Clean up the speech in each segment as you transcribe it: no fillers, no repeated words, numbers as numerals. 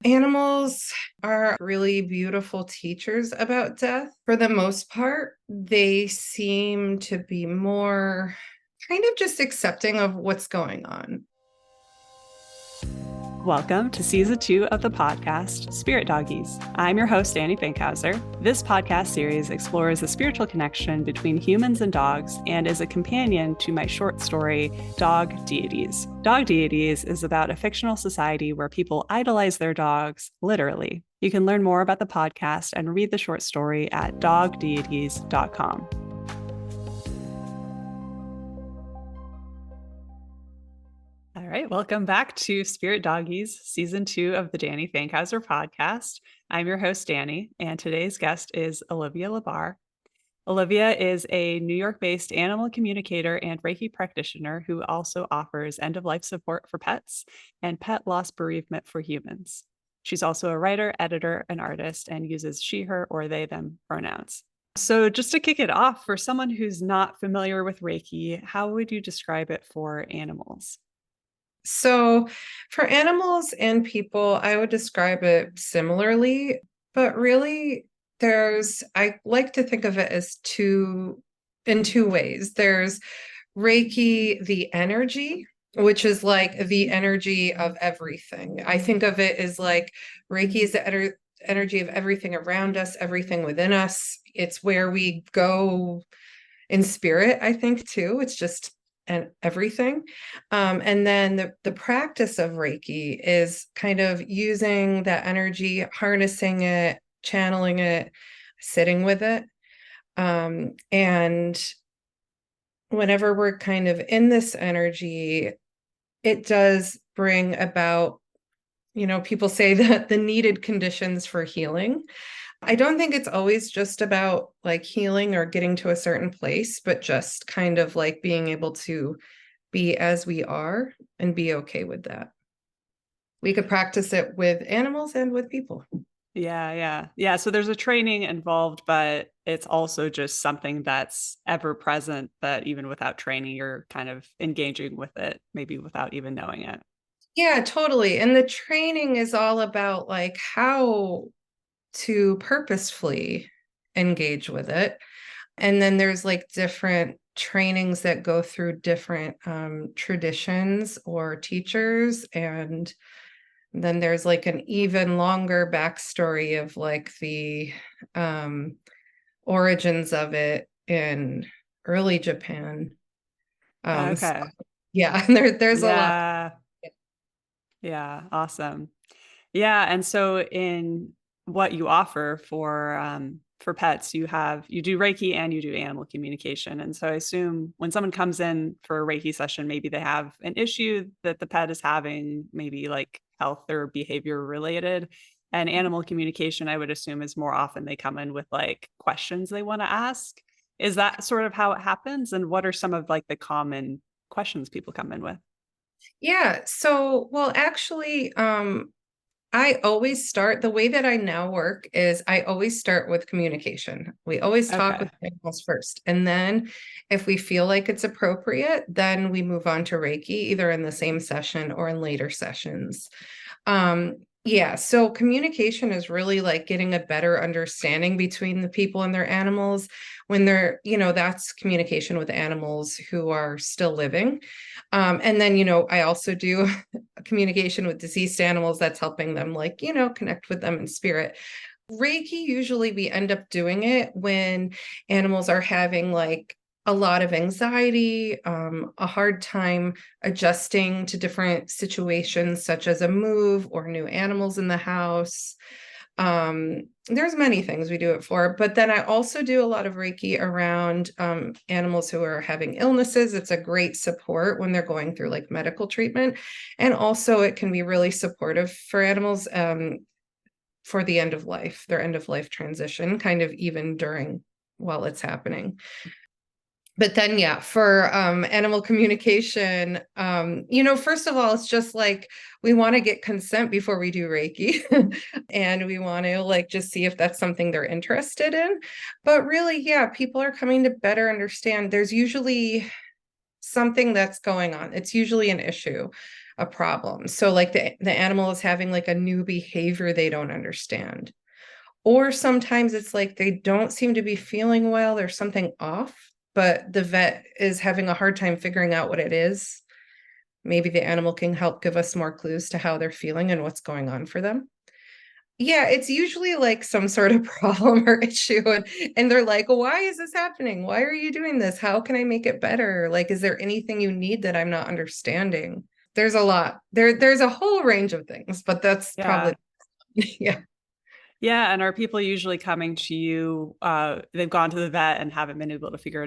Animals are really beautiful teachers about death. For the most part, they seem to be more kind of just accepting of what's going on. Welcome to Season 2 of the podcast, Spirit Doggies. I'm your host, Annie Fankhauser. This podcast series explores the spiritual connection between humans and dogs and is a companion to my short story, Dog Deities. Dog Deities is about a fictional society where people idolize their dogs, literally. You can learn more about the podcast and read the short story at dogdeities.com. All right, welcome back to Spirit Doggies, Season 2 of the Danny Fankhauser podcast. I'm your host, Danny, and today's guest is Olivia LaBarre. Olivia is a New York-based animal communicator and Reiki practitioner who also offers end-of-life support for pets and pet loss bereavement for humans. She's also a writer, editor, and artist, and uses she, her, or they, them pronouns. So just to kick it off, for someone who's not familiar with Reiki, how would you describe it for animals? So, for animals and people, I would describe it similarly, but really, I like to think of it as in two ways. There's Reiki, the energy, which is like the energy of everything. I think of it as like Reiki is the energy of everything around us, everything within us. It's where we go in spirit, I think, too. It's just and everything. And then the practice of Reiki is kind of using that energy, harnessing it, channeling it, sitting with it. And whenever we're kind of in this energy, it does bring about, people say that the needed conditions for healing. I don't think it's always just about like healing or getting to a certain place, but just kind of like being able to be as we are and be okay with that. We could practice it with animals and with people. Yeah. So there's a training involved, but it's also just something that's ever present that even without training, you're kind of engaging with it, maybe without even knowing it. Yeah, totally. And the training is all about like how to purposefully engage with it. And then there's like different trainings that go through different traditions or teachers. And then there's like an even longer backstory of like the origins of it in early Japan. So, Okay. yeah, there's a lot. Yeah. Yeah. Awesome. Yeah. And so in what you offer for pets, you do Reiki and you do animal communication. And so I assume when someone comes in for a Reiki session, maybe they have an issue that the pet is having, maybe like health or behavior related. And animal communication, I would assume, is more often they come in with like questions they want to ask. Is that sort of how it happens? And what are some of like the common questions people come in with? Yeah. So, well, actually, I always start the way that I now work is I always start with communication. We always talk with Okay. animals first. And then if we feel like it's appropriate, then we move on to Reiki, either in the same session or in later sessions. Yeah, so communication is really like getting a better understanding between the people and their animals when that's communication with animals who are still living. And then, I also do communication with deceased animals that's helping them like, connect with them in spirit. Reiki, usually we end up doing it when animals are having like a lot of anxiety, a hard time adjusting to different situations, such as a move or new animals in the house. There's many things we do it for, but then I also do a lot of Reiki around animals who are having illnesses. It's a great support when they're going through like medical treatment. And also it can be really supportive for animals for the their end of life transition, kind of even while it's happening. But then, yeah, for animal communication, first of all, it's just like we want to get consent before we do Reiki. And we want to like just see if that's something they're interested in. But really, yeah, people are coming to better understand. There's usually something that's going on. It's usually an issue. a problem. So like the animal is having like a new behavior they don't understand. Or sometimes it's like they don't seem to be feeling well, there's something off, but the vet is having a hard time figuring out what it is. Maybe the animal can help give us more clues to how they're feeling and what's going on for them. Yeah, it's usually like some sort of problem or issue. And they're like, why is this happening? Why are you doing this? How can I make it better? Like, is there anything you need that I'm not understanding? There's a lot. There's a whole range of things, but that's probably Yeah. yeah. Yeah. And are people usually coming to you? They've gone to the vet and haven't been able to figure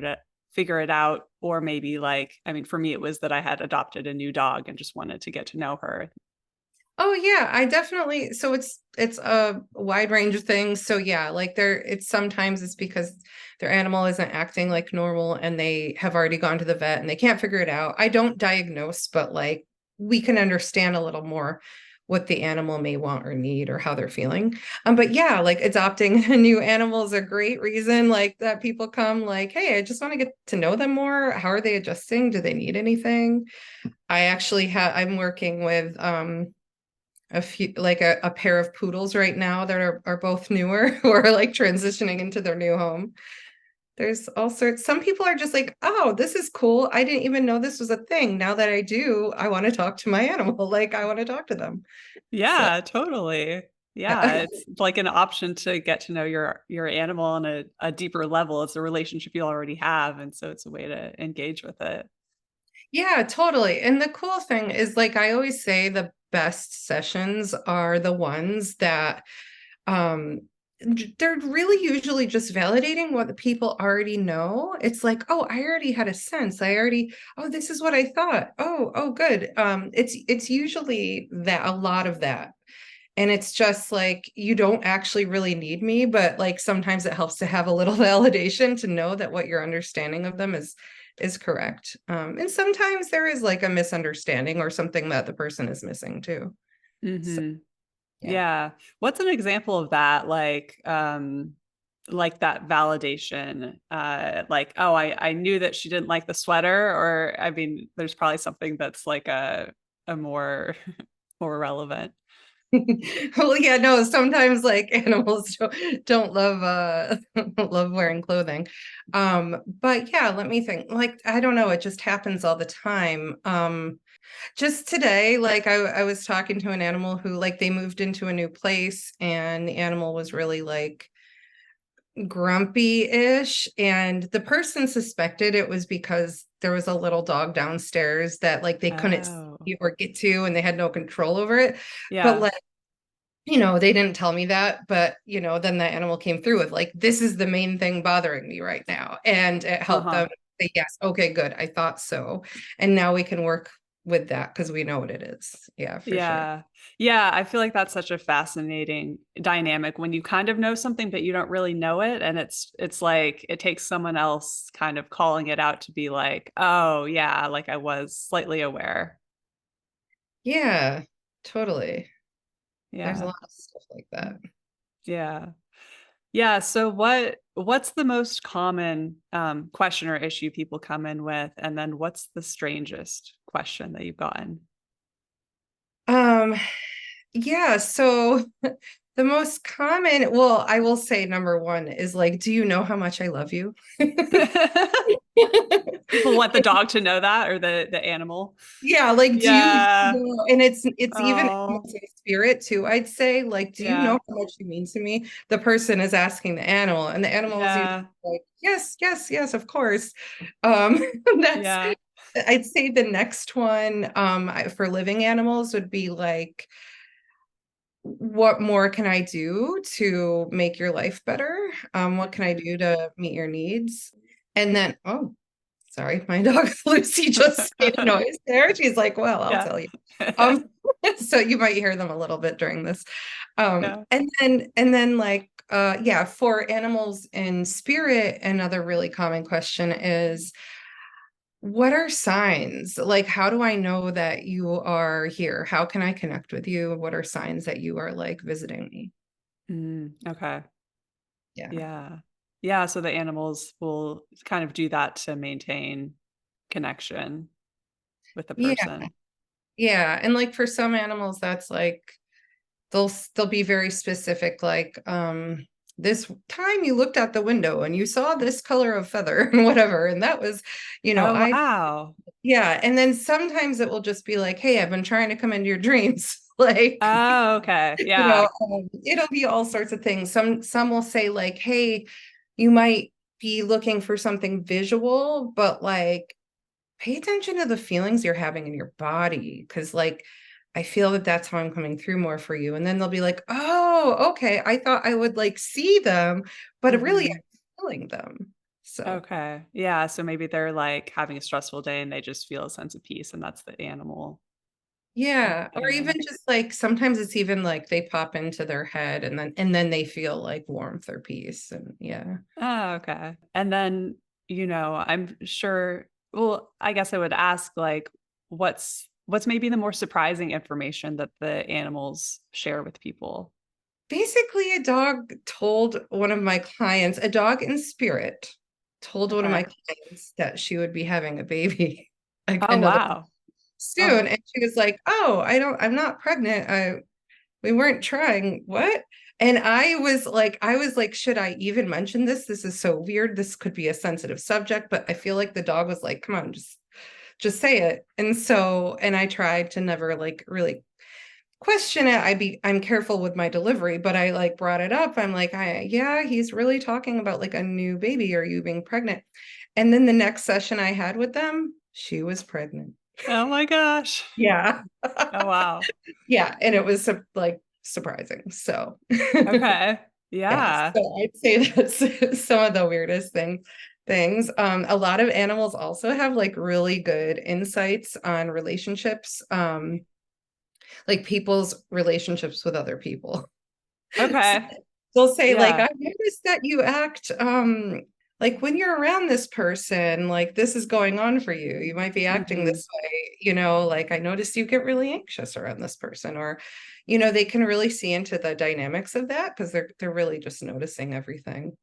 it out. Or maybe like, I mean, for me, it was that I had adopted a new dog and just wanted to get to know her. Oh yeah, I definitely so it's a wide range of things. So yeah, like there it's sometimes it's because their animal isn't acting like normal and they have already gone to the vet and they can't figure it out. I don't diagnose, but like we can understand a little more what the animal may want or need or how they're feeling. But yeah, like adopting a new animal is a great reason like that people come like, hey, I just want to get to know them more. How are they adjusting? Do they need anything? I'm working with a few like a pair of poodles right now that are both newer who are like transitioning into their new home. There's all sorts. Some people are just like, oh, this is cool. I didn't even know this was a thing. Now that I do, I want to talk to my animal. Like I want to talk to them. So Yeah, totally. Yeah, yeah. it's like an option to get to know your animal on a deeper level. It's a relationship you already have, and so it's a way to engage with it. Yeah, totally. And the cool thing is like I always say the best sessions are the ones that um they're really usually just validating what the people already know. It's like, oh, I already had a sense. Oh, this is what I thought. Oh, good. It's usually that a lot of that. And it's just like you don't actually really need me, but like sometimes it helps to have a little validation to know that what your understanding of them is correct. And sometimes there is like a misunderstanding or something that the person is missing too. So Hmm. yeah. Yeah. What's an example of that? Like that validation. Like, oh, I knew that she didn't like the sweater, or I mean, there's probably something that's like a more more relevant. Well, yeah, no, sometimes like animals don't love love wearing clothing. But yeah, let me think. Like, I don't know, it just happens all the time. Just today, like I was talking to an animal who like they moved into a new place and the animal was really like grumpy-ish, and the person suspected it was because there was a little dog downstairs that like they couldn't Oh, see or get to and they had no control over it. But yeah. like they didn't tell me that, but then the animal came through with like, this is the main thing bothering me right now. And it helped Uh-huh. them say, yes, okay, good. I thought so. And now we can work with that because we know what it is. Yeah, for sure. Yeah. Yeah, I feel like that's such a fascinating dynamic when you kind of know something but you don't really know it, and it's like it takes someone else kind of calling it out to be like, "Oh, yeah, like I was slightly aware." Yeah, totally. There's a Yeah. lot of stuff like that. Yeah. Yeah, so what's the most common question or issue people come in with, and then what's the strangest question that you've gotten? Um, yeah, so the most common, well, I will say number one is like, do you know how much I love you? People want the dog to know that, or the animal. Yeah, like do you Yeah. know, and it's even Oh, in spirit too, I'd say, like, do you know yeah. how much you mean to me? The person is asking the animal, and the animal is usually Yeah. like, yes, yes, yes, of course. That's Yeah. I'd say the next one for living animals would be like, what more can I do to make your life better? What can I do to meet your needs? And then, oh, sorry, my dog Lucy just made a noise there. She's like, well, I'll Yeah. tell you. Um, so you might hear them a little bit during this. Yeah. And then like yeah, for animals in spirit, another really common question is, what are signs? Like, how do I know that you are here? How can I connect with you? What are signs that you are like visiting me? Okay. Yeah. Yeah. Yeah. So the animals will kind of do that to maintain connection with the Yeah. person. Yeah. And like for some animals, that's like they'll be very specific, like this time you looked out the window and you saw this color of feather and whatever. And that was, Oh, I wow. yeah. And then sometimes it will just be like, hey, I've been trying to come into your dreams. Like, Oh, okay. Yeah. it'll be all sorts of things. Some will say like, hey, you might be looking for something visual, but like pay attention to the feelings you're having in your body, because like I feel that that's how I'm coming through more for you. And then they'll be like, oh, okay, I thought I would like see them, but really Mhm. I'm feeling them. So Okay. Yeah. So maybe they're like having a stressful day and they just feel a sense of peace, and that's the animal yeah, or even communicating. just like sometimes it's even like they pop into their head and then they feel like warmth or peace. And yeah. Oh, okay. And then, I'm sure, well, I guess I would ask like what's maybe the more surprising information that the animals share with people? Basically, a dog in spirit told one of my Okay. clients that she would be having a baby, like Oh, another wow. Oh, soon. And she was like, oh, I'm not pregnant. We weren't trying. What? And I was like, should I even mention this? This is so weird. This could be a sensitive subject, but I feel like the dog was like, come on, just say it. And I tried to never like really question it. I'm careful with my delivery, but I like brought it up. I'm like, yeah, he's really talking about like a new baby or you being pregnant. And then the next session I had with them, she was pregnant. oh my gosh. Yeah. Oh, wow. Yeah, and it was like surprising. So Okay. yeah, Yeah. so I'd say that's some of the weirdest things. A lot of animals also have like really good insights on relationships, like people's relationships with other people. So Okay. they'll say like, Yeah. I've noticed that you act like when you're around this person, like this is going on for you. You might be acting Hmm. this way, like I noticed you get really anxious around this person, or they can really see into the dynamics of that because they're really just noticing everything.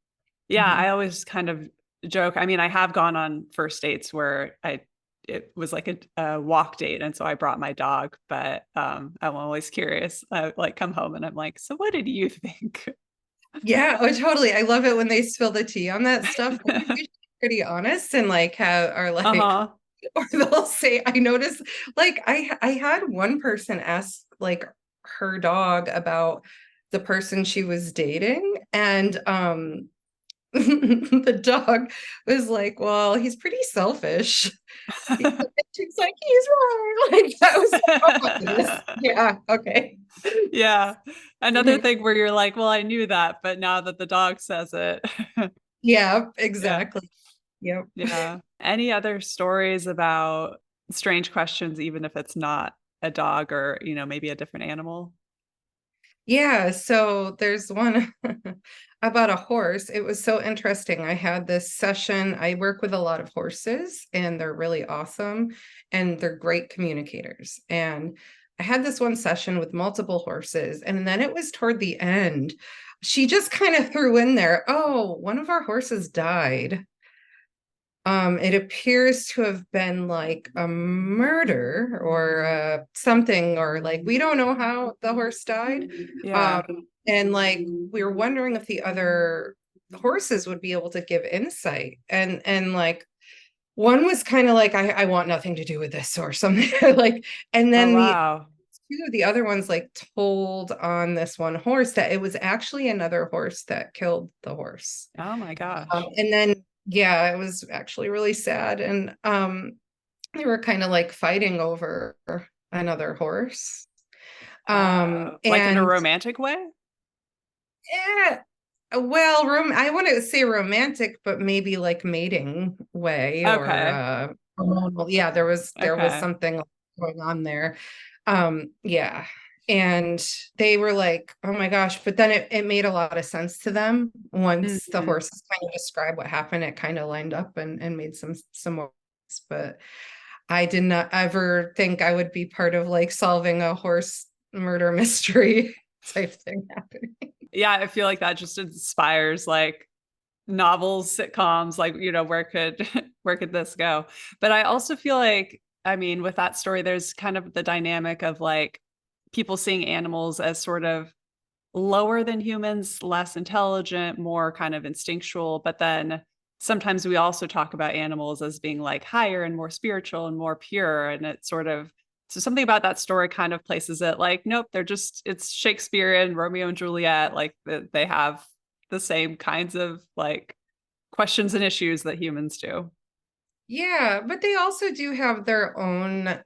Yeah, Mhm. I always kind of joke. I mean, I have gone on first dates where it was like a walk date, and so I brought my dog, but I'm always curious. I like come home and I'm like, so what did you think? Yeah, oh totally. I love it when they spill the tea on that stuff. They're usually pretty honest and like have are like Uh-huh. or they'll say, I noticed, like I had one person ask like her dog about the person she was dating, and the dog was like, well, he's pretty selfish. She's like, he's wrong. Like that was like, oh my goodness. Yeah, okay. Yeah. Another thing where you're like, well, I knew that, but now that the dog says it. Yeah, Yeah. exactly. Yep. Yeah. Any other stories about strange questions, even if it's not a dog or, maybe a different animal? Yeah, so there's one about a horse. It was so interesting. I had this session. I work with a lot of horses, and they're really awesome, and they're great communicators. And I had this one session with multiple horses, and then it was toward the end. She just kind of threw in there, oh, one of our horses died. It appears to have been like a murder or something, or like we don't know how the horse died. Yeah. And like we were wondering if the other horses would be able to give insight. And like one was kind of like, I want nothing to do with this or something like, and Oh, then the wow. two of the other ones like told on this one horse that it was actually another horse that killed the horse. Oh my gosh. And then, yeah, it was actually really sad. And they were kind of like fighting over another horse. Like in a And romantic way? yeah, well, I wouldn't say romantic, but maybe like mating way or Okay. hormonal. Yeah, there was Okay. something going on there. Yeah. And they were like, oh my gosh, but then it made a lot of sense to them once the Mhm. horses kind of described what happened. It kind of lined up and made some more sense. But I did not ever think I would be part of like solving a horse murder mystery type thing happening. Yeah, I feel like that just inspires like novels, sitcoms, like, where could where could this go? But I also feel like I mean, with that story, there's kind of the dynamic of like people seeing animals as sort of lower than humans, less intelligent, more kind of instinctual. But then sometimes we also talk about animals as being like higher and more spiritual and more pure. And it's sort of, so something about that story kind of places it like, nope, they're just, it's Shakespearean, Romeo and Juliet. Like they have the same kinds of like questions and issues that humans do. Yeah, but they also do have their own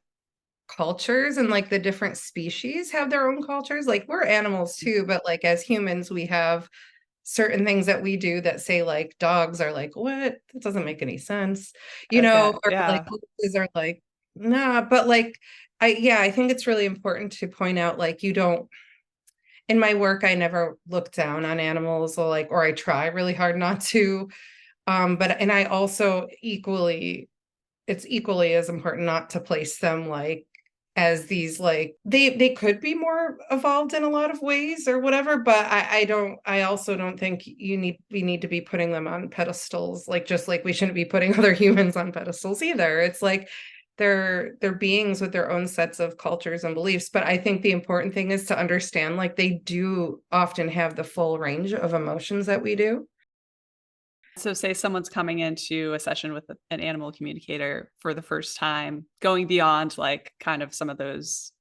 cultures, and like the different species have their own cultures. Like we're animals too, but like as humans, we have certain things that we do that say like dogs are like, what? That doesn't make any sense, Okay. or like Yeah. horses are like, nah, but like I think it's really important to point out like you don't in my work, I never look down on animals or like, or I try really hard not to. But and I also equally, it's equally as important not to place them like as these like they could be more evolved in a lot of ways or whatever, but I also don't think we need to be putting them on pedestals, like just like we shouldn't be putting other humans on pedestals either. It's like they're beings with their own sets of cultures and beliefs, but I think the important thing is to understand like they do often have the full range of emotions that we do. So, say someone's coming into a session with an animal communicator for the first time, going beyond like kind of some of those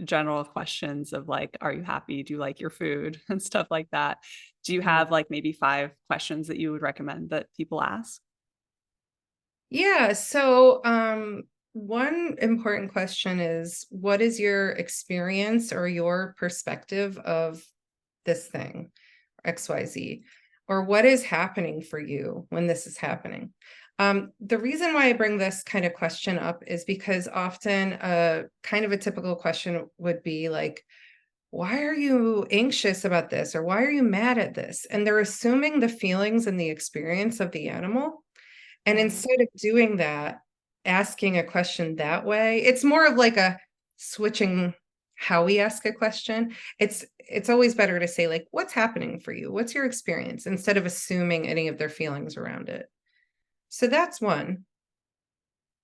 general questions of like, are you happy? Do you like your food and stuff like that? Do you Mhm. have like maybe 5 questions that you would recommend that people ask? Yeah. So, one important question is what is your experience or your perspective of this thing, XYZ, or what is happening for you when this is happening? The reason why I bring this kind of question up is because often kind of a typical question would be like, why are you anxious about this? Or why are you mad at this? And they're assuming the feelings and the experience of the animal. And Right. instead of doing that, asking a question that way, it's more of like a switching how we ask a question. It's always better to say like, what's happening for you? What's your experience? Instead of assuming any of their feelings around it. So that's one.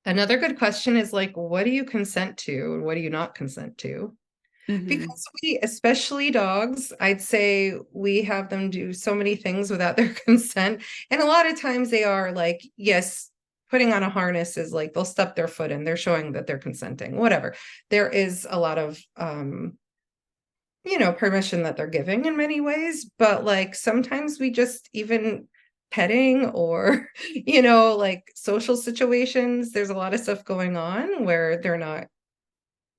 Another good question is like, what do you consent to and what do you not consent to? Hmm. Because we, especially dogs, I'd say we have them do so many things without their consent. And a lot of times they are like, yes, putting on a harness is like they'll step their foot in, they're showing that they're consenting, whatever. There is a lot of permission that they're giving in many ways, but like sometimes we just even petting or, like social situations, there's a lot of stuff going on where they're not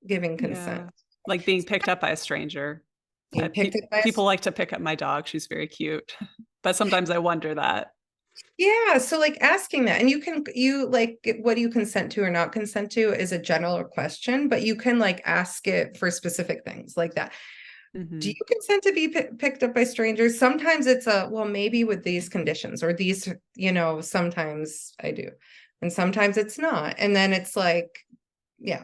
giving consent. Yeah. Like being picked up by a stranger. Being picked up by a People like to pick up my dog. She's very cute. But sometimes I wonder that. Yeah, so like asking that, and you like what do you consent to or not consent to is a general question, but you can like ask it for specific things like that. Do Hmm. you consent to be picked up by strangers? Sometimes it's a well, maybe with these conditions or these, sometimes I do, and sometimes it's not. And then it's like, yeah,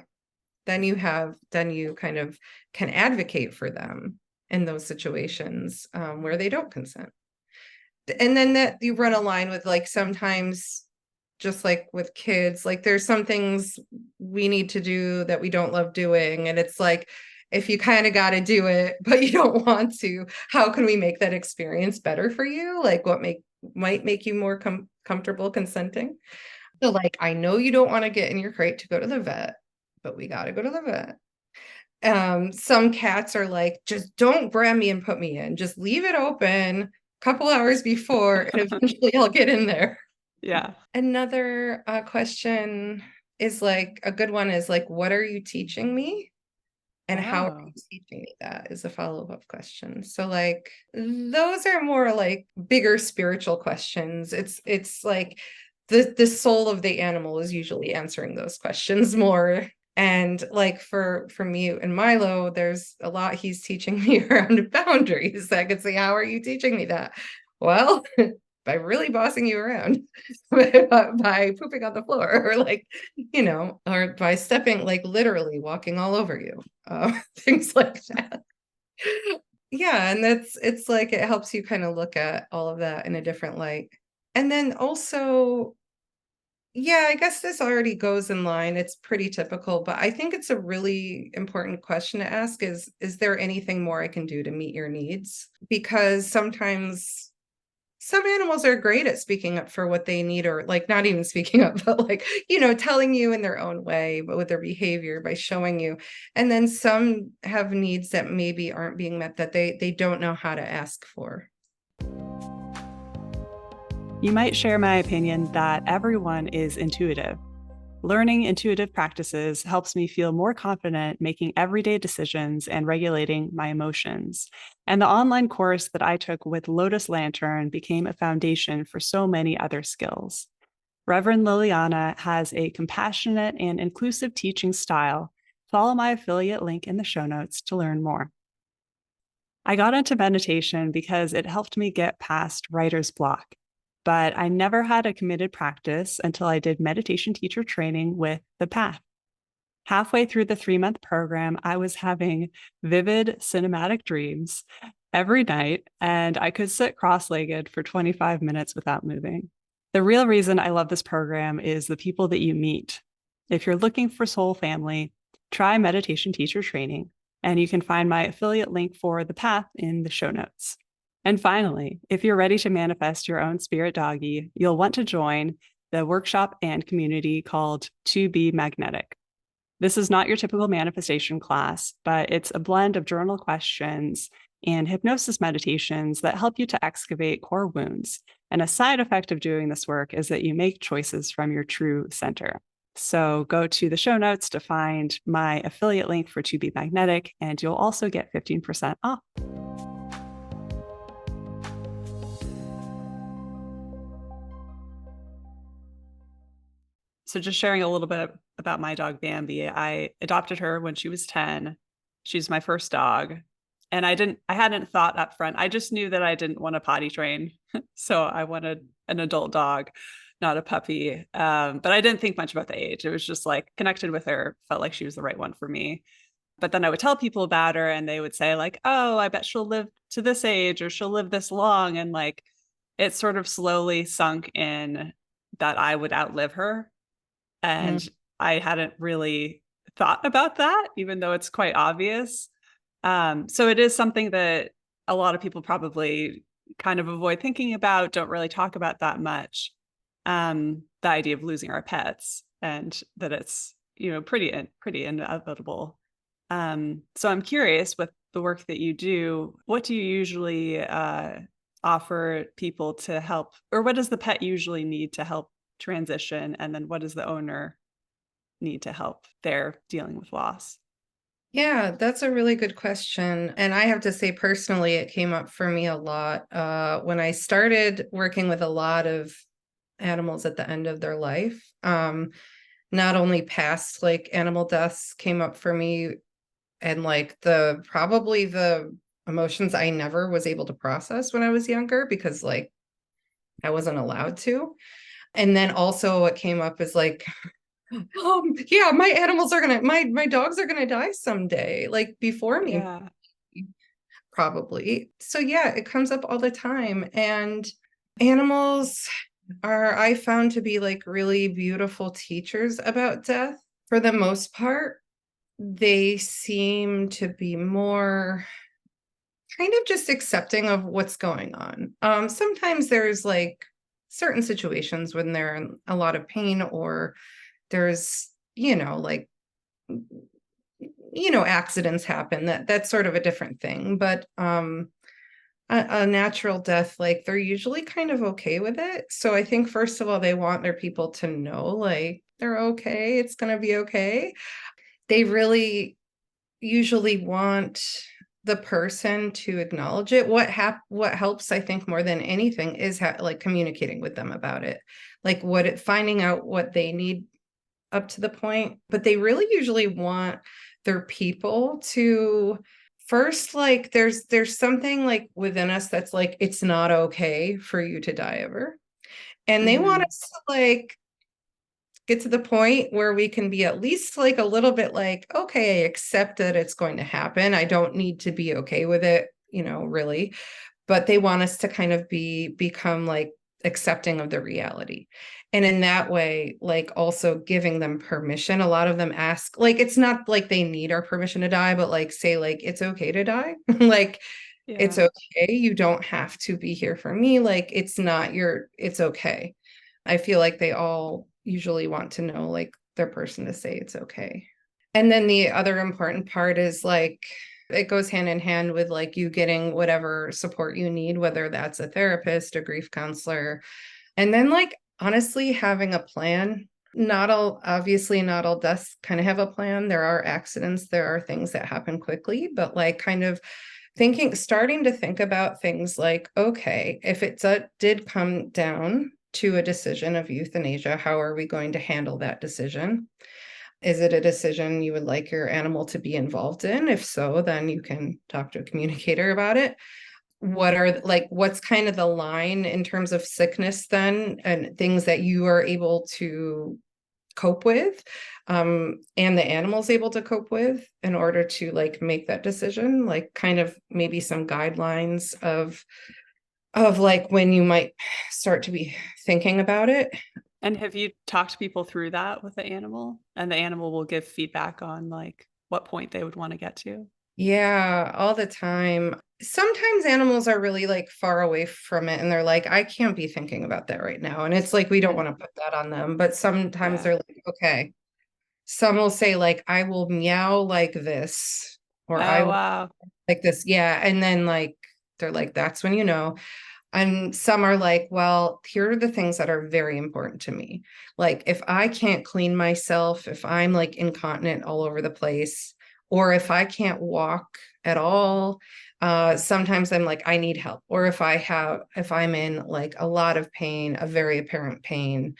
then you kind of can advocate for them in those situations where they don't consent. And then that you run a line with like sometimes just like with kids, like there's some things we need to do that we don't love doing, and it's like if you kind of got to do it but you don't want to, how can we make that experience better for you? Like what might make you more comfortable consenting? So like I know you don't want to get in your crate to go to the vet, but we got to go to the vet. Some cats are like, just don't grab me and put me in, just leave it open a couple hours before and eventually I'll get in there. Yeah. Another question is like a good one is like, what are you teaching me? And how are Oh, you teaching me that is a follow-up question. So like those are more like bigger spiritual questions. It's like the soul of the animal is usually answering those questions more. And like for me and Milo, there's a lot he's teaching me around boundaries. I could say, how are you teaching me that? Well, by really bossing you around, by pooping on the floor, or like, or by stepping, like literally walking all over you, things like that. Yeah, and it's like it helps you kind of look at all of that in a different light. And then also Yeah, I guess this already goes in line. It's pretty typical, but I think it's a really important question to ask is there anything more I can do to meet your needs? Because sometimes some animals are great at speaking up for what they need, or like not even speaking up, but like, telling you in their own way, but with their behavior by showing you. And then some have needs that maybe aren't being met that they don't know how to ask for. You might share my opinion that everyone is intuitive. Learning intuitive practices helps me feel more confident making everyday decisions and regulating my emotions. And the online course that I took with Lotus Lantern became a foundation for so many other skills. Reverend Liliana has a compassionate and inclusive teaching style. Follow my affiliate link in the show notes to learn more. I got into meditation because it helped me get past writer's block, but I never had a committed practice until I did meditation teacher training with The Path. Halfway through the 3-month program, I was having vivid cinematic dreams every night, and I could sit cross-legged for 25 minutes without moving. The real reason I love this program is the people that you meet. If you're looking for soul family, try meditation teacher training, and you can find my affiliate link for The Path in the show notes. And finally, if you're ready to manifest your own spirit doggy, you'll want to join the workshop and community called To Be Magnetic. This is not your typical manifestation class, but it's a blend of journal questions and hypnosis meditations that help you to excavate core wounds. And a side effect of doing this work is that you make choices from your true center. So go to the show notes to find my affiliate link for To Be Magnetic, and you'll also get 15% off. So just sharing a little bit about my dog Bambi. I adopted her when she was 10. She's my first dog. And I hadn't thought up front. I just knew that I didn't want to potty train. So I wanted an adult dog, not a puppy. But I didn't think much about the age. It was just like connected with her, felt like she was the right one for me. But then I would tell people about her and they would say like, oh, I bet she'll live to this age or she'll live this long. And like, it sort of slowly sunk in that I would outlive her. Mm. And I hadn't really thought about that, even though it's quite obvious. So it is something that a lot of people probably kind of avoid thinking about, don't really talk about that much. The idea of losing our pets and that it's, pretty inevitable. So I'm curious with the work that you do, what do you usually offer people to help, or what does the pet usually need to help transition? And then what does the owner need to help their dealing with loss? Yeah, that's a really good question. And I have to say personally, it came up for me a lot when I started working with a lot of animals at the end of their life. Not only past like animal deaths came up for me, and like probably the emotions I never was able to process when I was younger because like I wasn't allowed to. And then also what came up is like, yeah, my dogs are gonna die someday, like before me, Yeah. probably. So yeah, it comes up all the time. And animals are, I found to be like really beautiful teachers about death. For the most part, they seem to be more kind of just accepting of what's going on. Sometimes there's like certain situations when they're in a lot of pain, or there's, like, accidents happen. That's sort of a different thing. But a natural death, like they're usually kind of okay with it. So I think first of all, they want their people to know like they're okay, it's gonna be okay. They really usually want the person to acknowledge it. What helps, I think, more than anything is like communicating with them about it, like finding out what they need up to the point. But they really usually want their people to first, like there's something like within us that's like it's not okay for you to die ever, and they want Mm-hmm. us to like get to the point where we can be at least like a little bit like, okay, I accept that it's going to happen. I don't need to be okay with it, really. But they want us to kind of become like accepting of the reality. And in that way, like also giving them permission. A lot of them ask, like, it's not like they need our permission to die, but like say, like, it's okay to die. Like, it's Yeah. okay. You don't have to be here for me. Like, it's not your, it's okay. I feel like they all usually want to know, like, their person to say it's okay. And then the other important part is like, it goes hand in hand with like you getting whatever support you need, whether that's a therapist, a grief counselor, and then like honestly having a plan. Not all, obviously not all deaths kind of have a plan. There are accidents, there are things that happen quickly, but like kind of starting to think about things like, okay, if it did come down to a decision of euthanasia, how are we going to handle that decision? Is it a decision you would like your animal to be involved in? If so, then you can talk to a communicator about it. What's kind of the line in terms of sickness then, and things that you are able to cope with, and the animal's able to cope with in order to like make that decision, like kind of maybe some guidelines of like when you might start to be thinking about it. And have you talked people through that with the animal? And the animal will give feedback on like what point they would want to get to? Yeah, all the time. Sometimes animals are really like far away from it and they're like, I can't be thinking about that right now. And it's like, we don't Mm. want to put that on them. But sometimes Yeah. they're like, okay. Some will say, like, I will meow like this, or I Oh, will wow. like this. Yeah. And then like, they're like, that's when you know. And some are like, well, here are the things that are very important to me. Like, if I can't clean myself, if I'm like incontinent all over the place, or if I can't walk at all, sometimes I'm like, I need help. Or if I'm in like a lot of pain, a very apparent pain,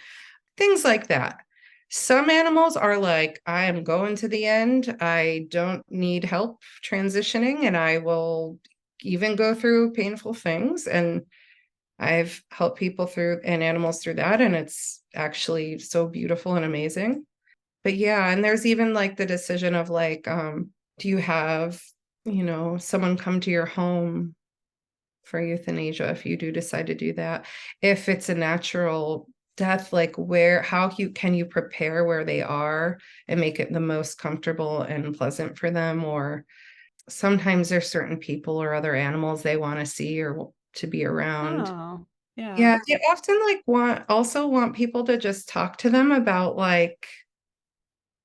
things like that. Some animals are like, I am going to the end. I don't need help transitioning, and I will even go through painful things. And I've helped people through and animals through that, and it's actually so beautiful and amazing. But yeah, and there's even like the decision of like, do you have, someone come to your home for euthanasia if you do decide to do that? If it's a natural death, like how can you prepare where they are and make it the most comfortable and pleasant for them? Or sometimes there's certain people or other animals they want to see or to be around. Oh, yeah. Yeah, they often like want people to just talk to them about like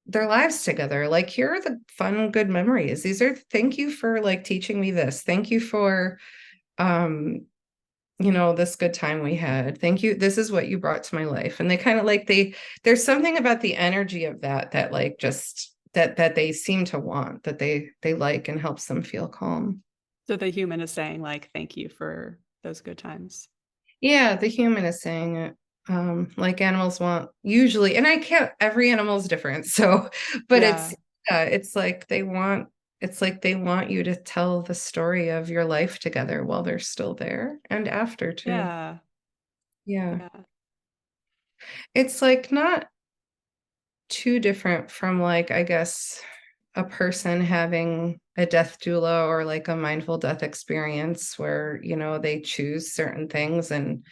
their lives together. Like, here are the fun, good memories. Thank you for like teaching me this. Thank you for um, this good time we had. Thank you. This is what you brought to my life. And they kind of like there's something about the energy of that like just that they seem to want, that they like and helps them feel calm. So the human is saying like, thank you for those good times. Yeah, the human is saying it. Like animals want usually, and I can't, every animal is different. So, but Yeah. it's like they want you to tell the story of your life together while they're still there and after too. Yeah. Yeah. Yeah. It's like not too different from like, I guess, a person having a death doula or like a mindful death experience where, they choose certain things and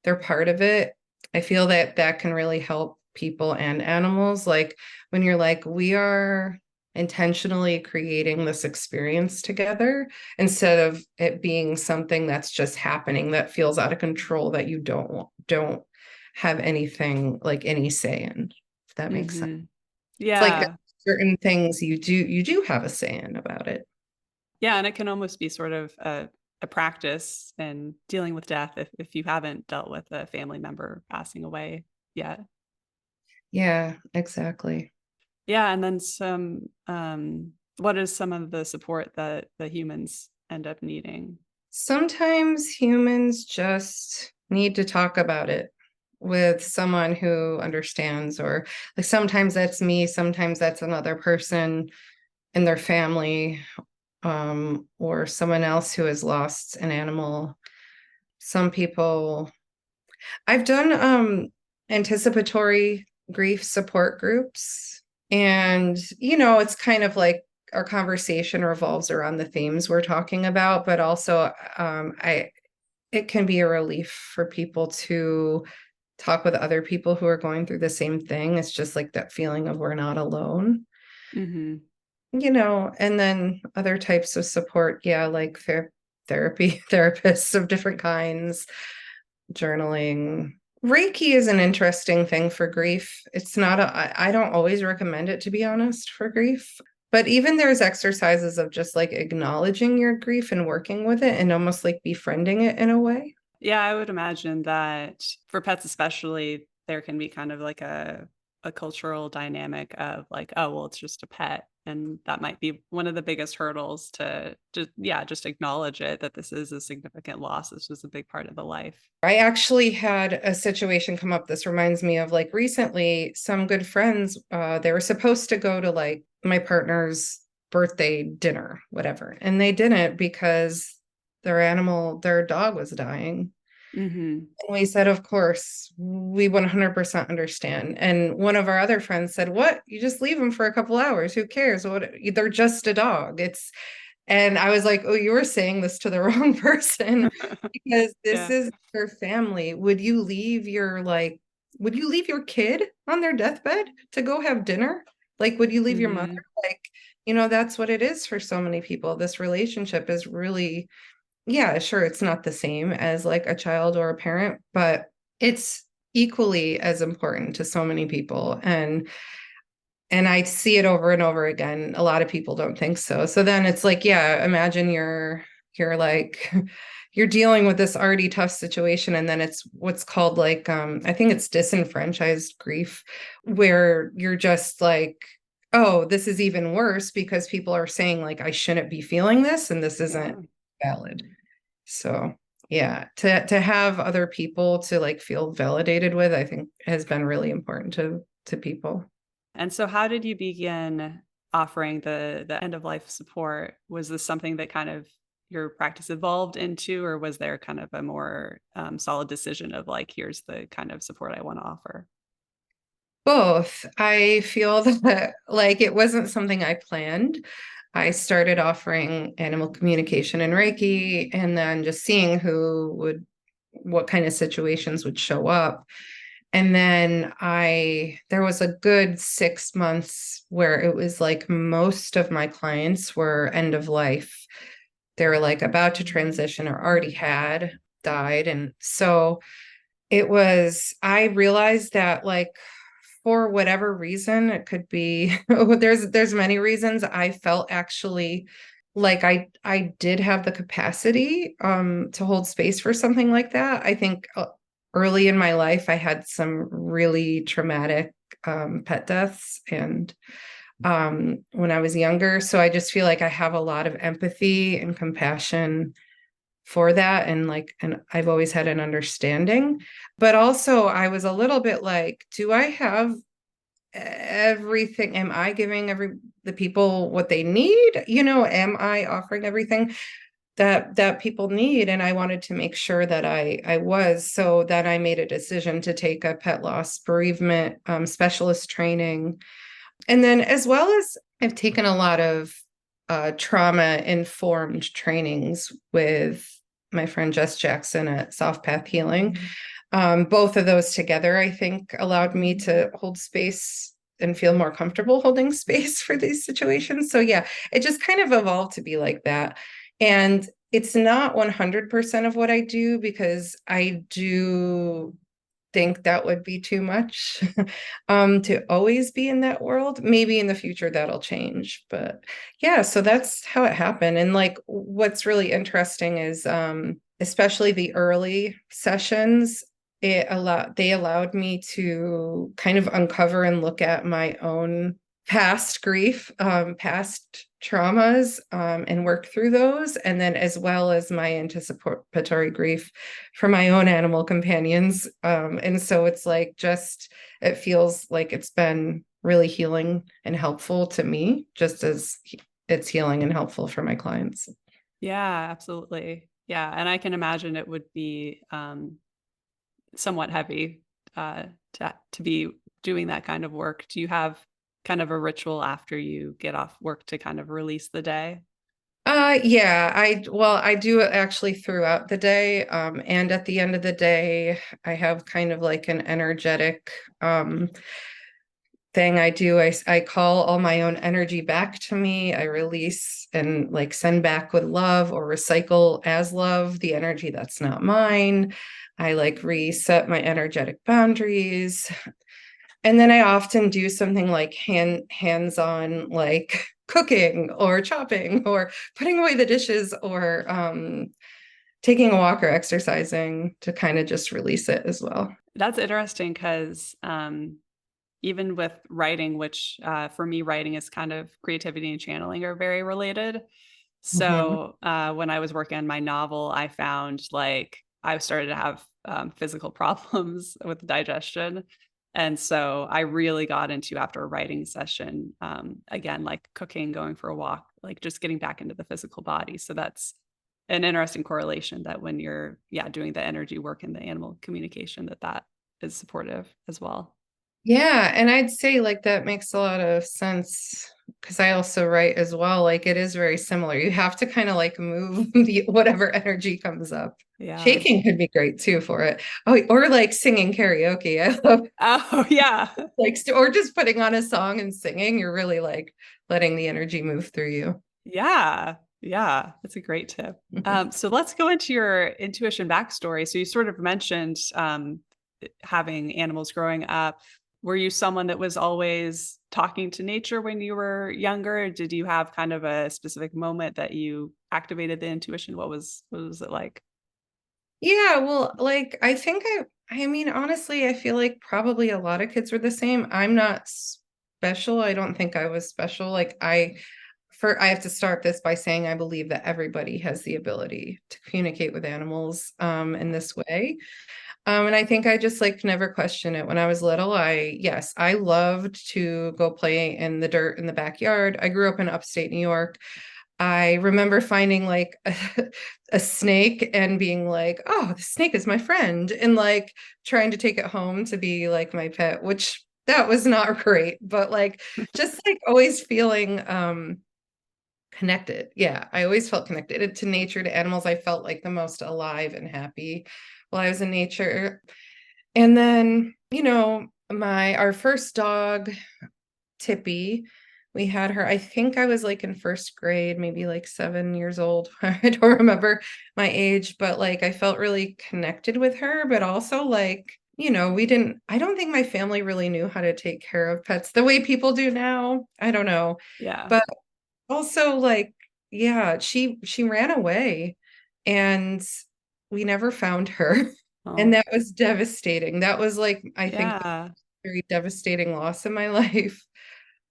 they're part of it. I feel that that can really help people and animals. Like when you're like, we are intentionally creating this experience together instead of it being something that's just happening that feels out of control that you don't have anything like any say in, if that makes sense. Hmm. It's like Yeah. certain things you do have a say in about it. Yeah. And it can almost be sort of a practice in dealing with death if you haven't dealt with a family member passing away yet. Yeah, exactly. Yeah. And then what is some of the support that the humans end up needing? Sometimes humans just need to talk about it with someone who understands, or like sometimes that's me, sometimes that's another person in their family, or someone else who has lost an animal. Some people, I've done anticipatory grief support groups, and it's kind of like our conversation revolves around the themes we're talking about, but also I it can be a relief for people to talk with other people who are going through the same thing. It's just like that feeling of we're not alone, Mm-hmm. and then other types of support. Yeah, like therapy, therapists of different kinds, journaling. Reiki is an interesting thing for grief. It's not I don't always recommend it, to be honest, for grief. But even there's exercises of just like acknowledging your grief and working with it and almost like befriending it in a way. Yeah, I would imagine that for pets especially, there can be kind of like a cultural dynamic of like, oh, well, it's just a pet. And that might be one of the biggest hurdles to just acknowledge it, that this is a significant loss. This was a big part of the life. I actually had a situation come up. This reminds me of like recently, some good friends, they were supposed to go to like my partner's birthday dinner, whatever, and they didn't because their dog was dying. Mm-hmm. And we said, of course, we 100% understand. And one of our other friends said, what? You just leave them for a couple hours. Who cares? What? They're just a dog. And I was like, oh, you were saying this to the wrong person because this Yeah. is your family. Would you leave your kid on their deathbed to go have dinner? Like, would you leave your mother? Mm-hmm. Like, that's what it is for so many people. This relationship is really, yeah, sure, it's not the same as like a child or a parent, but it's equally as important to so many people. And I see it over and over again. A lot of people don't think so. So then it's like, yeah, imagine you're like you're dealing with this already tough situation, and then it's what's called like I think it's disenfranchised grief, where you're just like, oh, this is even worse because people are saying like I shouldn't be feeling this and this Yeah. isn't valid. So yeah, to have other people to like feel validated with, I think has been really important to people. And so how did you begin offering the end of life support? Was this something that kind of your practice evolved into, or was there kind of a more solid decision of like, here's the kind of support I want to offer? Both. I feel that like it wasn't something I planned. I started offering animal communication and Reiki, and then just seeing what kind of situations would show up. And then there was a good 6 months where it was like most of my clients were end of life. They were like about to transition or already had died. And so I realized that like for whatever reason, it could be, there's many reasons. I felt actually like I did have the capacity to hold space for something like that. I think early in my life, I had some really traumatic pet deaths and when I was younger. So I just feel like I have a lot of empathy and compassion for that, and I've always had an understanding. But also I was a little bit like, do I have everything? Am I giving the people what they need? Am I offering everything that people need? And I wanted to make sure that I was. So then I made a decision to take a pet loss bereavement specialist training. And then as well as I've taken a lot of trauma informed trainings with my friend Jess Jackson at Soft Path Healing. Both of those together, I think, allowed me to hold space and feel more comfortable holding space for these situations. So yeah, it just kind of evolved to be like that. And it's not 100% of what I do because I do think that would be too much to always be in that world. Maybe in the future that'll change. But yeah, so that's how it happened. And like what's really interesting is especially the early sessions, they allowed me to kind of uncover and look at my own past grief, past traumas, and work through those. And then as well as my anticipatory grief for my own animal companions. And so it's like it feels like it's been really healing and helpful to me, just as it's healing and helpful for my clients. Yeah, absolutely. Yeah. And I can imagine it would be somewhat heavy to be doing that kind of work. Do you have kind of a ritual after you get off work to kind of release the day? Yeah, I do it actually throughout the day. And at the end of the day, I have kind of like an energetic thing I do. I call all my own energy back to me. I release and like send back with love or recycle as love the energy that's not mine. I like reset my energetic boundaries. And then I often do something like hands-on, like cooking or chopping or putting away the dishes or taking a walk or exercising to kind of just release it as well. That's interesting because even with writing, which for me, writing is kind of creativity and channeling are very related. Mhm. So when I was working on my novel, I found like I started to have physical problems with digestion. And so I really got into after a writing session, again, like cooking, going for a walk, like just getting back into the physical body. So that's an interesting correlation that when you're, yeah, doing the energy work and the animal communication, that is supportive as well. Yeah, and I'd say like that makes a lot of sense because I also write as well. Like it is very similar. You have to kind of like move the whatever energy comes up. Yeah. Shaking could be great too for it. Oh, or like singing karaoke. I love Oh, yeah. like or just putting on a song and singing. You're really like letting the energy move through you. Yeah. Yeah. That's a great tip. So let's go into your intuition backstory. So you sort of mentioned having animals growing up. Were you someone that was always talking to nature when you were younger? Or did you have kind of a specific moment that you activated the intuition? What was it like? Yeah, well, like I mean, honestly, I feel like probably a lot of kids were the same. I'm not special. I don't think I was special. I have to start this by saying I believe that everybody has the ability to communicate with animals in this way. And I think I just like never questioned it. When I was little, yes, I loved to go play in the dirt in the backyard. I grew up in upstate New York. I remember finding like a snake and being like, oh, the snake is my friend, and like trying to take it home to be like my pet, which that was not great, but like just like always feeling connected. Yeah, I always felt connected to nature, to animals. I felt like the most alive and happy while I was in nature. And then, my our first dog, Tippy, we had her, I think I was like in first grade, maybe like 7 years old. I don't remember my age, but like I felt really connected with her, but also like, I don't think my family really knew how to take care of pets the way people do now. I don't know. Yeah. But also like, yeah, she ran away and we never found her. And Oh, that was devastating. That was like, I think, the yeah. very devastating loss in my life.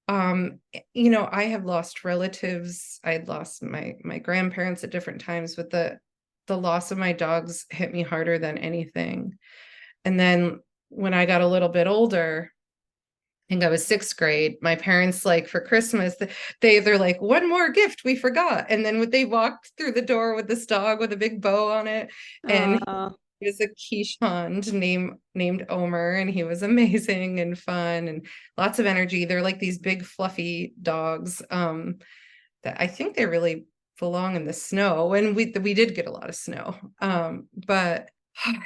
I have lost relatives. I had lost my grandparents at different times, but the loss of my dogs hit me harder than anything. And then when I got a little bit older, I think I was sixth grade, my parents, like for Christmas, they're like, one more gift we forgot. And then they walked through the door with this dog with a big bow on it. And Oh, he was a Keeshond named Omer, and he was amazing and fun and lots of energy. They're like these big fluffy dogs that I think they really belong in the snow. And we did get a lot of snow. But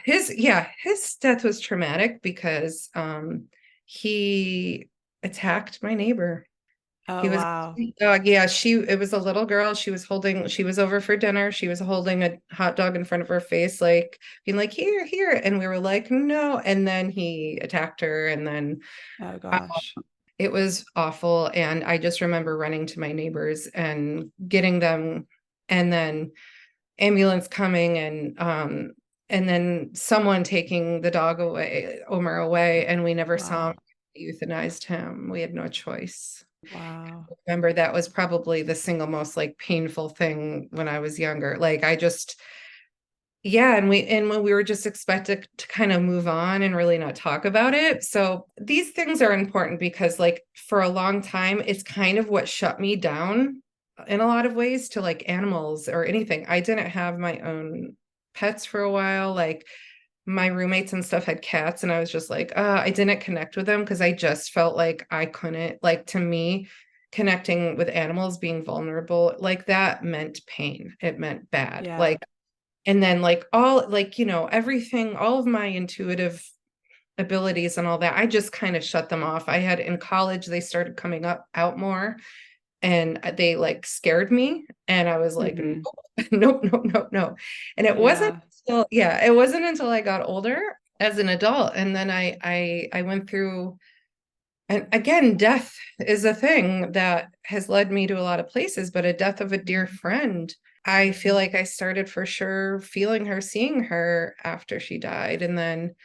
his death was traumatic because he attacked my neighbor. He oh, was a wow. sweet dog. Yeah, it was a little girl. She was over for dinner. She was holding a hot dog in front of her face, like being like, here, here. And we were like, no. And then he attacked her. And then Oh, uh, gosh. it was awful. And I just remember running to my neighbors and getting them, and then ambulance coming, and then someone taking the dog away, Omer away, and we never saw him. Wow. Euthanized him. We had no choice. Wow. Remember, that was probably the single most like painful thing when I was younger. Like I just, yeah, and when we were just expected to kind of move on and really not talk about it. So these things are important because like for a long time, it's kind of what shut me down in a lot of ways to like animals or anything. I didn't have my own pets for a while. Like my roommates and stuff had cats, and I was just like, I didn't connect with them because I just felt like I couldn't, like to me, connecting with animals, being vulnerable, like that meant pain. It meant bad. Yeah. Like, and then like all like, everything, all of my intuitive abilities and all that, I just kind of shut them off. I had in college, they started coming out more, and they like scared me. And I was like, Hmm. nope, nope, nope, nope, no. And Yeah. it wasn't until I got older as an adult. And then I went through, and again, death is a thing that has led me to a lot of places, but a death of a dear friend. I feel like I started for sure feeling her, seeing her after she died. And then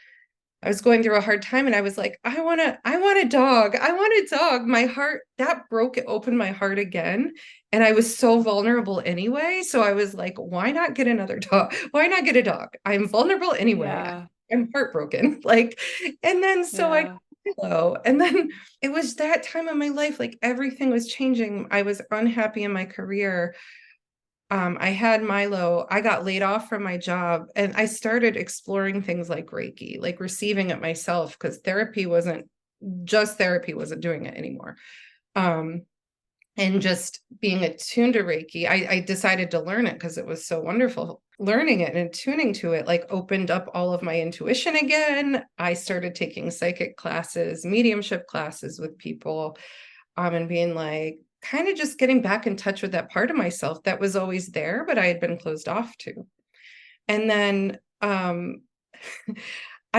I was going through a hard time, and I was like, I want a dog. I want a dog. My heart, that broke it open my heart again. And I was so vulnerable anyway. So I was like, why not get another dog? Why not get a dog? I'm vulnerable anyway. Yeah. I'm heartbroken. Like, and then so I got Yeah. Milo. And then it was that time of my life, like everything was changing. I was unhappy in my career. I had Milo. I got laid off from my job, and I started exploring things like Reiki, like receiving it myself, because therapy wasn't doing it anymore. Um, and just being attuned to Reiki, I decided to learn it because it was so wonderful. Learning it and attuning to it like opened up all of my intuition again. I started taking psychic classes, mediumship classes with people, and being like, kind of just getting back in touch with that part of myself that was always there, but I had been closed off to. And then I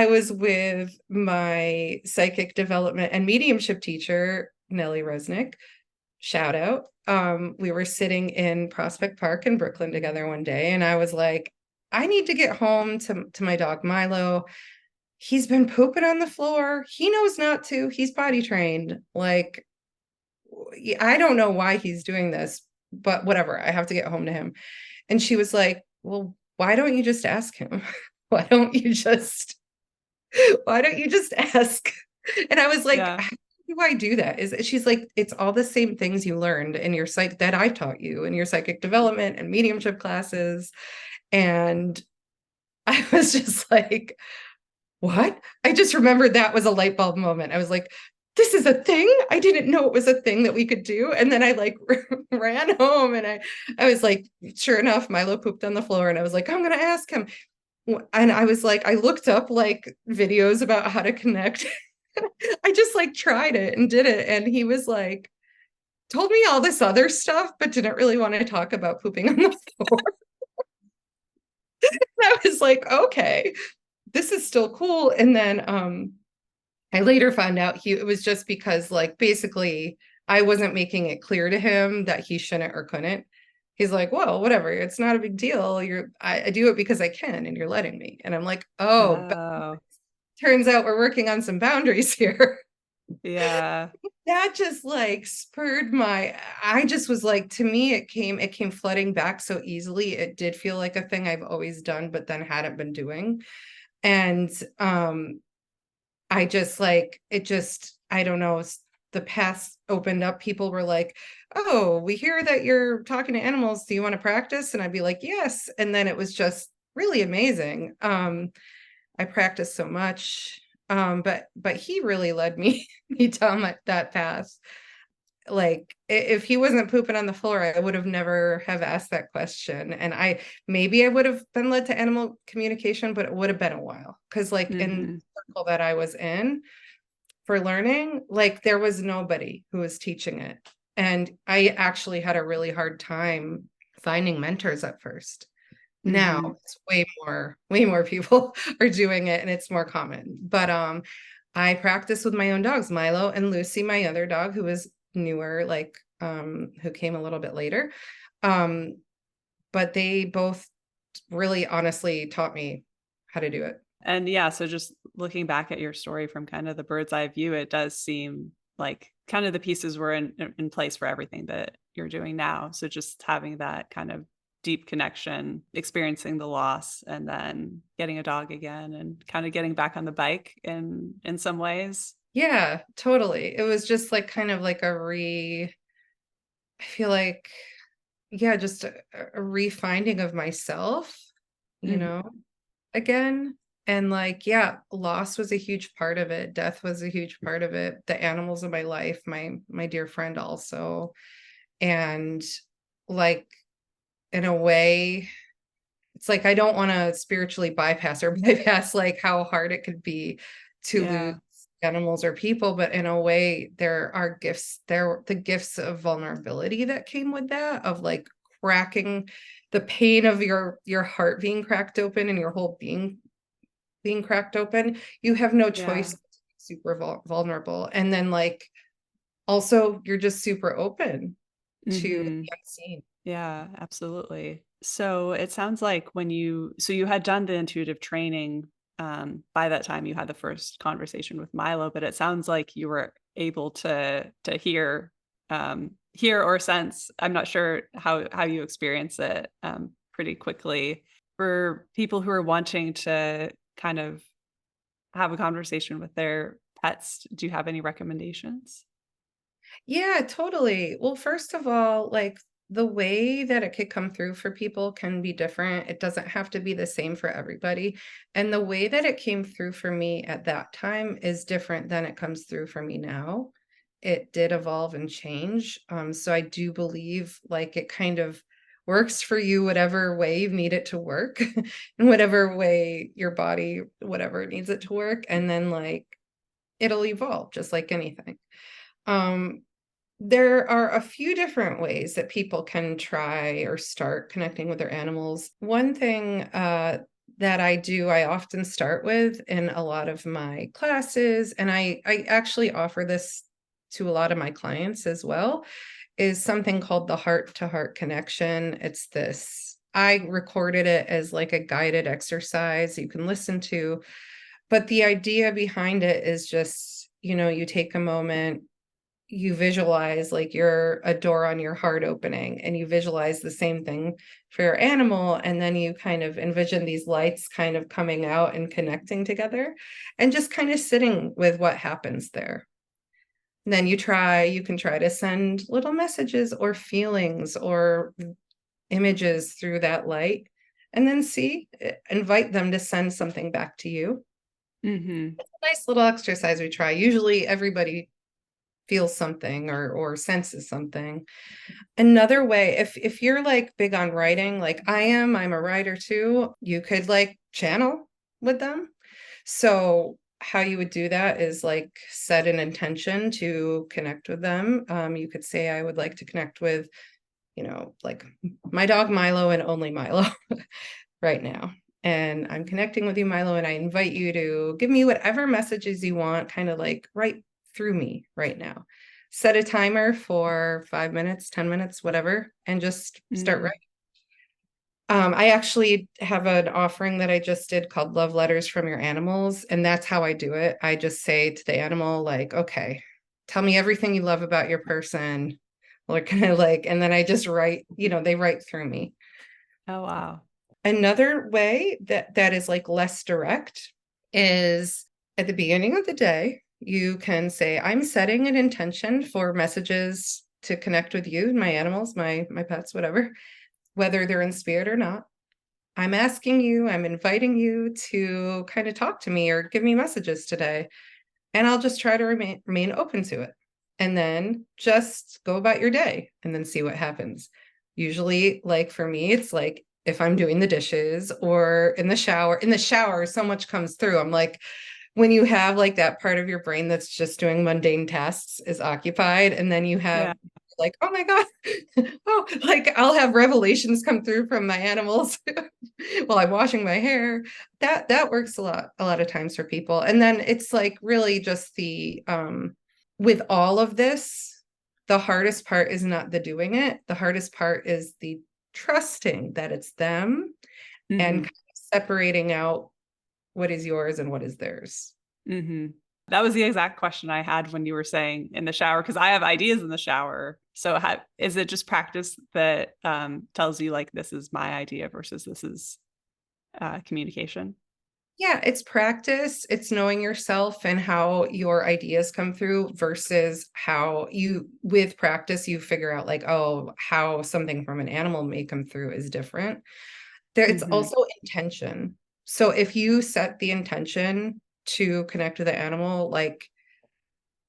was with my psychic development and mediumship teacher, Nellie Resnick. Shout out. We were sitting in Prospect Park in Brooklyn together one day, and I was like, I need to get home to my dog Milo. He's been pooping on the floor. He knows not to. He's potty trained. Like, I don't know why he's doing this, but whatever. I have to get home to him. And she was like, well, why don't you just ask him? Why don't you just why don't you just ask? And I was like, Yeah. how do I do that? She's like, it's all the same things you learned in your psych that I taught you in your psychic development and mediumship classes. And I was just like, what? I just remembered that was a light bulb moment. I was like, this is a thing. I didn't know it was a thing that we could do. And then I like ran home, and I was like, sure enough, Milo pooped on the floor, and I was like, I'm going to ask him. And I was like, I looked up like videos about how to connect. I just like tried it and did it. And he was like, told me all this other stuff, but didn't really want to talk about pooping on the floor. I was like, okay, this is still cool. And then I later found out it was just because like basically I wasn't making it clear to him that he shouldn't or couldn't. He's like, well, whatever, it's not a big deal. I do it because I can, and you're letting me. And I'm like, oh, Oh, turns out we're working on some boundaries here. yeah. That just like spurred I just was like, to me, it came flooding back so easily. It did feel like a thing I've always done, but then hadn't been doing. And I just like, I don't know, the paths opened up. People were like, oh, we hear that you're talking to animals. Do you want to practice? And I'd be like, yes. And then it was just really amazing. I practiced so much. But he really led me down that path. Like if he wasn't pooping on the floor, I would have never have asked that question. And maybe I would have been led to animal communication, but it would have been a while. Because like in Hmm. the circle that I was in for learning, like there was nobody who was teaching it. And I actually had a really hard time finding mentors at first. Now Hmm. it's way more people are doing it, and it's more common. But I practice with my own dogs, Milo and Lucy, my other dog, who was newer, like who came a little bit later. Um, but they both really honestly taught me how to do it. And yeah, so just looking back at your story from kind of the bird's eye view, it does seem like kind of the pieces were in place for everything that you're doing now. So just having that kind of deep connection, experiencing the loss, and then getting a dog again, and kind of getting back on the bike in some ways. Yeah, totally. It was just like kind of like I feel like, yeah, just a refinding of myself, you Mhm. know, again. And like, yeah, loss was a huge part of it. Death was a huge part of it. The animals in my life, my dear friend also. And like, in a way, it's like I don't want to spiritually bypass or bypass like how hard it could be to lose Yeah. animals or people, but in a way there are gifts, there the gifts of vulnerability that came with that, of like cracking the pain of your heart being cracked open and your whole being cracked open. You have no choice Yeah. but to be super vulnerable. And then like also you're just super open to the Hmm. unseen. Yeah, absolutely. So it sounds like so you had done the intuitive training, by that time you had the first conversation with Milo, but it sounds like you were able to hear or sense. I'm not sure how you experience it, pretty quickly. For people who are wanting to kind of have a conversation with their pets, do you have any recommendations? Yeah, totally. Well, first of all, like the way that it could come through for people can be different. It doesn't have to be the same for everybody. And the way that it came through for me at that time is different than it comes through for me now. It did evolve and change. So I do believe like it kind of works for you, whatever way you need it to work, in whatever way your body, whatever it needs it to work. And then like it'll evolve just like anything. Um, there are a few different ways that people can try or start connecting with their animals. One thing that I do, I often start with in a lot of my classes, and I actually offer this to a lot of my clients as well, is something called the heart to heart connection. It's this, I recorded it as like a guided exercise you can listen to, but the idea behind it is just, you take a moment, you visualize like you're a door on your heart opening, and you visualize the same thing for your animal, and then you kind of envision these lights kind of coming out and connecting together, and just kind of sitting with what happens there. And then you can try to send little messages or feelings or images through that light, and then invite them to send something back to you. Mhm. It's a nice little exercise we try. Usually everybody feels something or senses something. Another way, if you're like big on writing, like I'm a writer too, you could like channel with them. So how you would do that is like set an intention to connect with them. You could say, I would like to connect with, like my dog Milo and only Milo right now. And I'm connecting with you, Milo, and I invite you to give me whatever messages you want, kind of like right through me right now. Set a timer for 5 minutes, 10 minutes, whatever, and just start Mm. writing. I actually have an offering that I just did called Love Letters from Your Animals. And that's how I do it. I just say to the animal, like, okay, tell me everything you love about your person. Or kind of like, and then I just write, they write through me. Oh, wow. Another way that is like less direct is at the beginning of the day, you can say, I'm setting an intention for messages to connect with you, my animals, my pets, whatever, whether they're in spirit or not. I'm inviting you to kind of talk to me or give me messages today. And I'll just try to remain open to it. And then just go about your day and then see what happens. Usually, like for me, it's like if I'm doing the dishes or in the shower, so much comes through. I'm like, when you have like that part of your brain that's just doing mundane tasks is occupied, and then you Yeah. have like, oh my God, oh, like I'll have revelations come through from my animals while I'm washing my hair. That works a lot of times for people. And then it's like really just the with all of this, the hardest part is not the doing it. The hardest part is the trusting that it's them, and kind Mhm. of separating out what is yours and what is theirs. Mhm. That was the exact question I had when you were saying in the shower, because I have ideas in the shower. So is it just practice that tells you like this is my idea versus this is communication? Yeah, it's practice. It's knowing yourself and how your ideas come through versus how with practice, you figure out like, oh, how something from an animal may come through is different. It's Mhm. also intention. So if you set the intention to connect with the animal, like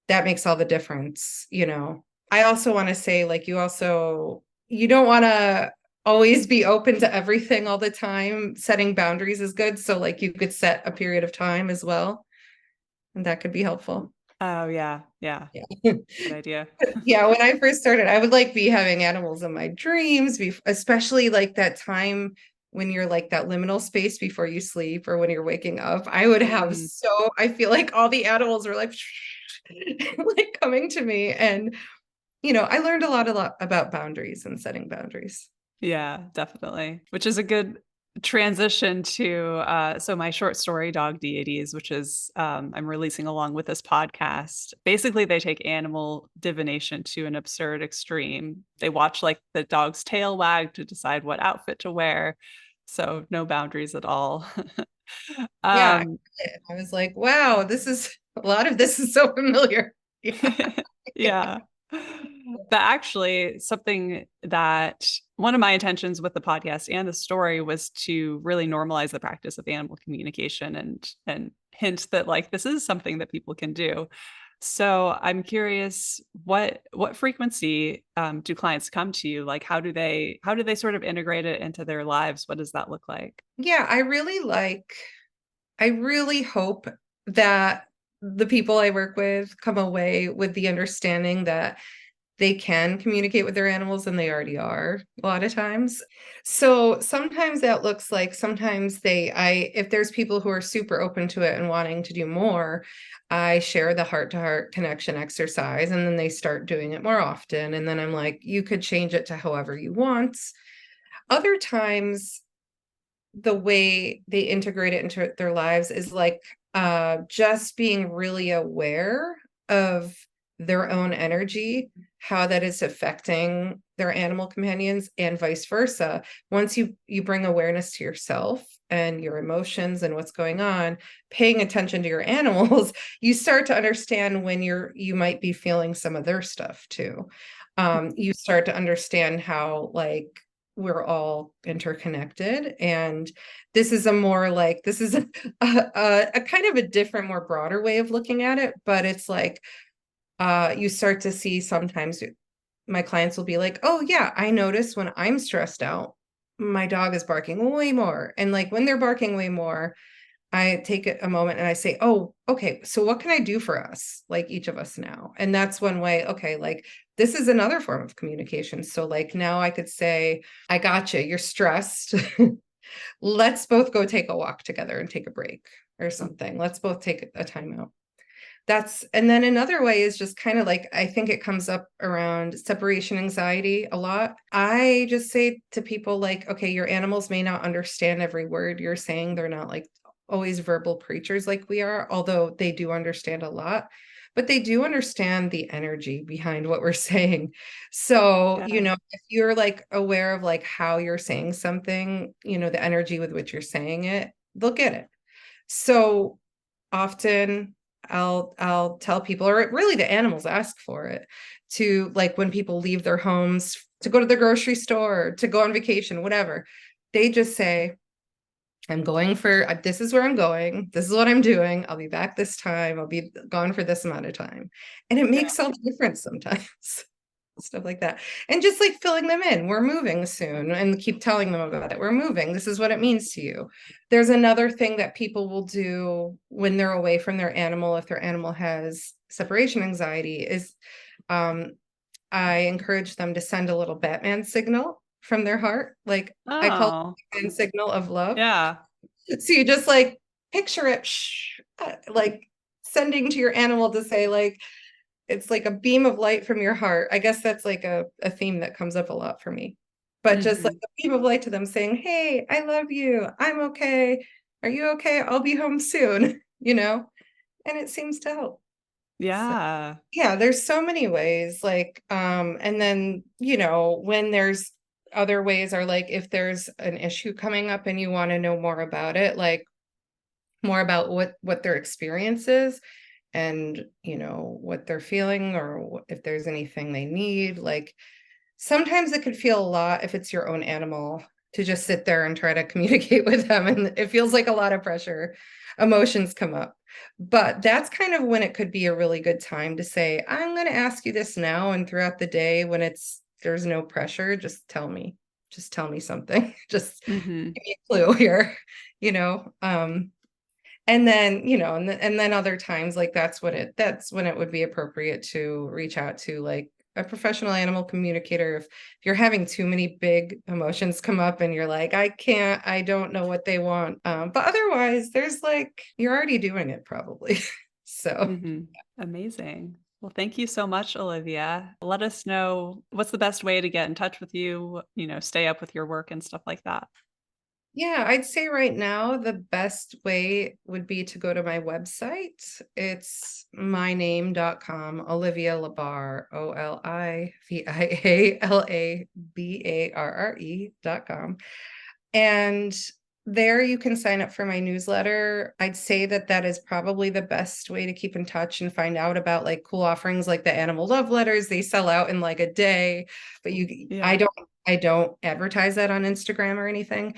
that makes all the difference, you know. I also want to say, like, you don't want to always be open to everything all the time. Setting boundaries is good. So like you could set a period of time as well, and that could be helpful. Oh, yeah. Yeah. Yeah. Good idea. Yeah, when I first started, I would like be having animals in my dreams, especially like that time when you're like that liminal space before you sleep or when you're waking up. I would have Mm, I feel like all the animals were like like coming to me, and I learned a lot about boundaries and setting boundaries. yeah, definitely. Which is a good transition to so my short story Dog Deities, which is I'm releasing along with this podcast. Basically, they take animal divination to an absurd extreme. They watch like the dog's tail wag to decide what outfit to wear. So no boundaries at all. Yeah, um I was like, wow, a lot of this is so familiar. Yeah. yeah. But actually, something that one of my intentions with the podcast and the story was to really normalize the practice of animal communication and hint that like this is something that people can do. So I'm curious, what frequency do clients come to you? Like, how do they sort of integrate it into their lives? What does that look like? Yeah, I really hope that the people I work with come away with the understanding that they can communicate with their animals and they already are a lot of times. So sometimes that looks like sometimes if there's people who are super open to it and wanting to do more, I share the heart to heart connection exercise and then they start doing it more often. And then I'm like, you could change it to however you want. Other times, the way they integrate it into their lives is like just being really aware of their own energy, how that is affecting their animal companions and vice versa. Once you bring awareness to yourself and your emotions and what's going on, paying attention to your animals, you start to understand when you might be feeling some of their stuff too. You start to understand how like we're all interconnected, and this is a kind of a different, more broader way of looking at it, but it's like you start to see sometimes my clients will be like, oh yeah, I notice when I'm stressed out my dog is barking way more, and like when they're barking way more, I take a moment and I say, oh, okay, so what can I do for us, like each of us now? And that's one way, okay, like this is another form of communication. So like now I could say, I got you, you're stressed. Let's both go take a walk together and take a break or something. Let's both take a time out. And then another way is just kind of like, I think it comes up around separation anxiety a lot. I just say to people like, okay, your animals may not understand every word you're saying. They're not like always verbal preachers like we are, although they do understand a lot, but they do understand the energy behind what we're saying. So, Yeah. if you're like aware of like how you're saying something, the energy with which you're saying it, they'll get it. So often I'll tell people, or really the animals ask for it, to like when people leave their homes to go to the grocery store, to go on vacation, whatever, they just say, this is where I'm going. This is what I'm doing. I'll be back this time. I'll be gone for this amount of time. And it Yeah. makes all the difference sometimes. Stuff like that. And just like filling them in. We're moving soon, and keep telling them about it. We're moving. This is what it means to you. There's another thing that people will do when they're away from their animal, if their animal has separation anxiety, is I encourage them to send a little Batman signal from their heart. Like I call it Oh, the Batman signal of love. yeah. So you just like picture it, like sending to your animal to say like, it's like a beam of light from your heart. I guess that's like a theme that comes up a lot for me. But just like Hmm. a beam of light to them saying, hey, I love you. I'm okay. Are you okay? I'll be home soon, and it seems to help. So Yeah. yeah, there's so many ways. Like, and then, when there's other ways are like if there's an issue coming up and you want to know more about it, like more about what their experience is and what they're feeling or if there's anything they need, like sometimes it could feel a lot if it's your own animal to just sit there and try to communicate with them. And it feels like a lot of pressure. Emotions come up. But that's kind of when it could be a really good time to say, I'm going to ask you this now. And throughout the day, when there's no pressure, just tell me. Just tell me something. Just Mm-hmm. give me a clue here, you know. And then, and then other times, like that's when it would be appropriate to reach out to like a professional animal communicator if you're having too many big emotions come up and you're like, I don't know what they want. But otherwise, there's like, you're already doing it probably. So Mm-hmm. Amazing. Well, thank you so much, Olivia. Let us know what's the best way to get in touch with you, stay up with your work and stuff like that. yeah, I'd say right now the best way would be to go to my website. It's myname.com, Olivia LaBarre, OLIVIALABARRE.com. And there you can sign up for my newsletter. I'd say that is probably the best way to keep in touch and find out about like cool offerings like the animal love letters. They sell out in like a day, but Yeah. I don't advertise that on Instagram or anything.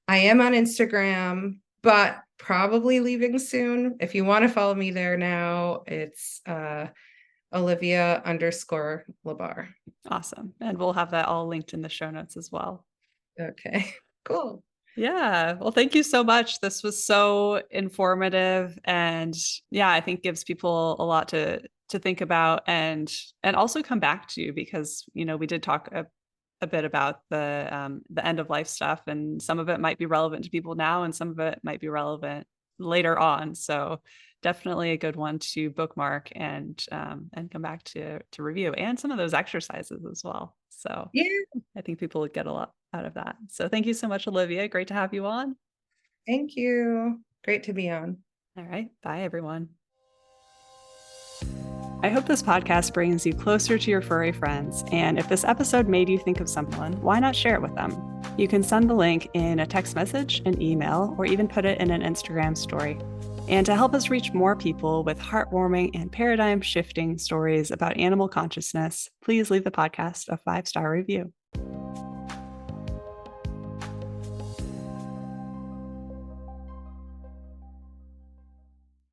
I am on Instagram, but probably leaving soon. If you want to follow me there now, it's Olivia_LaBarre. Awesome. And we'll have that all linked in the show notes as well. Okay, cool. Yeah. Well, thank you so much. This was so informative and yeah, I think gives people a lot to think about and also come back to because, we did talk a bit about the end of life stuff and some of it might be relevant to people now and some of it might be relevant later on. So definitely a good one to bookmark and come back to review and some of those exercises as well. So Yeah, I think people would get a lot out of that. So thank you so much, Olivia. Great to have you on. thank you. Great to be on. All right. Bye, everyone. I hope this podcast brings you closer to your furry friends. And if this episode made you think of someone, why not share it with them? You can send the link in a text message, an email, or even put it in an Instagram story. And to help us reach more people with heartwarming and paradigm shifting stories about animal consciousness, please leave the podcast a 5-star review.